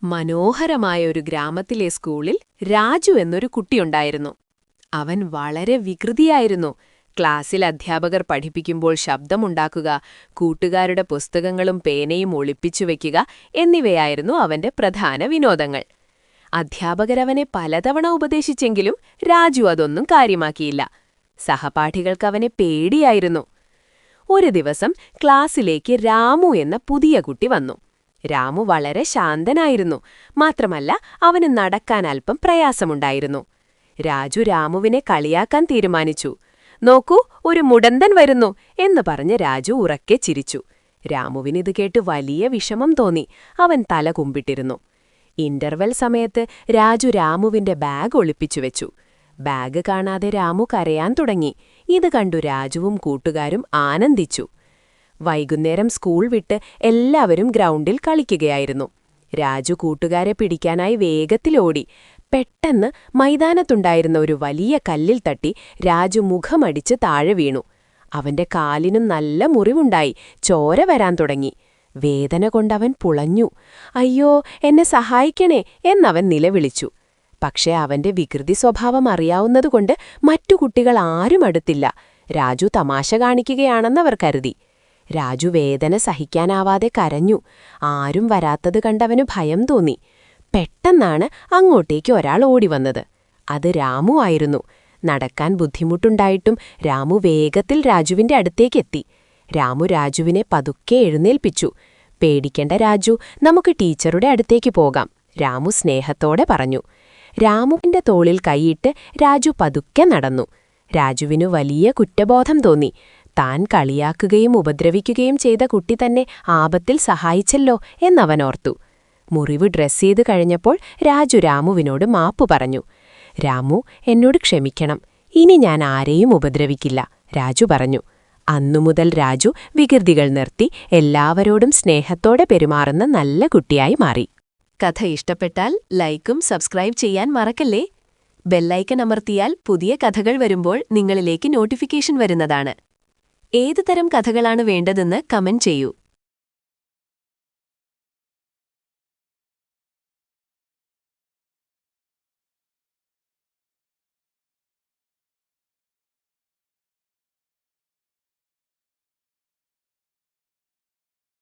മനോഹരമായ ഒരു ഗ്രാമത്തിലെ സ്കൂളിൽ രാജു എന്നൊരു കുട്ടിയുണ്ടായിരുന്നു. അവൻ വളരെ വികൃതിയായിരുന്നു. ക്ലാസ്സിൽ അധ്യാപകർ പഠിപ്പിക്കുമ്പോൾ ശബ്ദമുണ്ടാക്കുക, കൂട്ടുകാരുടെ പുസ്തകങ്ങളും പേനയും ഒളിപ്പിച്ചു വയ്ക്കുക എന്നിവയായിരുന്നു അവന്റെ പ്രധാന വിനോദങ്ങൾ. അധ്യാപകരവനെ പലതവണ ഉപദേശിച്ചെങ്കിലും രാജു അതൊന്നും കാര്യമാക്കിയില്ല. സഹപാഠികൾക്കവനെ പേടിയായിരുന്നു. ഒരു ദിവസം ക്ലാസ്സിലേക്ക് രാമു എന്ന പുതിയ കുട്ടി വന്നു. രാമു വളരെ ശാന്തനായിരുന്നു. മാത്രമല്ല, അവന് നടക്കാൻ അല്പം പ്രയാസമുണ്ടായിരുന്നു. രാജു രാമുവിനെ കളിയാക്കാൻ തീരുമാനിച്ചു. "നോക്കൂ, ഒരു മുടന്തൻ വരുന്നു" എന്ന് പറഞ്ഞ് രാജു ഉറക്കെ ചിരിച്ചു. രാമുവിനിത് കേട്ട് വലിയ വിഷമം തോന്നി. അവൻ തല കുമ്പിട്ടിരുന്നു. ഇന്റർവെൽ സമയത്ത് രാജു രാമുവിന്റെ ബാഗ് ഒളിപ്പിച്ചുവെച്ചു. ബാഗ് കാണാതെ രാമു കരയാൻ തുടങ്ങി. ഇത് കണ്ടു രാജുവും കൂട്ടുകാരും ആനന്ദിച്ചു. വൈകുന്നേരം സ്കൂൾ വിട്ട് എല്ലാവരും ഗ്രൗണ്ടിൽ കളിക്കുകയായിരുന്നു. രാജു കൂട്ടുകാരെ പിടിക്കാനായി വേഗത്തിലോടി. പെട്ടെന്ന് മൈതാനത്തുണ്ടായിരുന്ന ഒരു വലിയ കല്ലിൽ തട്ടി രാജു മുഖമടിച്ച് താഴെ വീണു. അവന്റെ കാലിനും നല്ല മുറിവുണ്ടായി. ചോര വരാൻ തുടങ്ങി. വേദന കൊണ്ടവൻ പുളഞ്ഞു. "അയ്യോ, എന്നെ സഹായിക്കണേ" എന്നവൻ നിലവിളിച്ചു. പക്ഷേ അവന്റെ വികൃതി സ്വഭാവം അറിയാവുന്നതുകൊണ്ട് മറ്റു കുട്ടികൾ ആരും അടുത്തില്ല. രാജു തമാശ കാണിക്കുകയാണെന്നവർ കരുതി. രാജു വേദന സഹിക്കാനാവാതെ കരഞ്ഞു. ആരും വരാത്തത് കണ്ടവനു ഭയം തോന്നി. പെട്ടെന്നാണ് അങ്ങോട്ടേക്ക് ഒരാൾ ഓടിവന്നത്. അത് രാമു ആയിരുന്നു. നടക്കാൻ ബുദ്ധിമുട്ടുണ്ടായിട്ടും രാമു വേഗത്തിൽ രാജുവിന്റെ അടുത്തേക്കെത്തി. രാമു രാജുവിനെ പതുക്കെ എഴുന്നേൽപ്പിച്ചു. "പേടിക്കണ്ട രാജു, നമുക്ക് ടീച്ചറുടെ അടുത്തേക്ക് പോകാം" രാമു സ്നേഹത്തോടെ പറഞ്ഞു. രാമുവിന്റെ തോളിൽ കൈയിട്ട് രാജു പതുക്കെ നടന്നു. രാജുവിനു വലിയ കുറ്റബോധം തോന്നി. താൻ കളിയാക്കുകയും ഉപദ്രവിക്കുകയും ചെയ്ത കുട്ടി തന്നെ ആപത്തിൽ സഹായിച്ചല്ലോ എന്നവനോർത്തു. മുറിവ് ഡ്രസ് ചെയ്ത് കഴിഞ്ഞപ്പോൾ രാജു രാമുവിനോട് മാപ്പു പറഞ്ഞു. "രാമു, എന്നോട് ക്ഷമിക്കണം. ഇനി ഞാൻ ആരെയും ഉപദ്രവിക്കില്ല" രാജു പറഞ്ഞു. അന്നുമുതൽ രാജു വികൃതികൾ നിർത്തി എല്ലാവരോടും സ്നേഹത്തോടെ പെരുമാറുന്ന നല്ല കുട്ടിയായി മാറി. കഥ ഇഷ്ടപ്പെട്ടാൽ ലൈക്കും സബ്സ്ക്രൈബ് ചെയ്യാൻ മറക്കല്ലേ. ബെല്ലൈക്കൺ അമർത്തിയാൽ പുതിയ കഥകൾ വരുമ്പോൾ നിങ്ങളിലേക്ക് നോട്ടിഫിക്കേഷൻ വരുന്നതാണ്. ഏതുതരം കഥകളാണ് വേണ്ടതെന്ന് കമന്റ് ചെയ്യൂ.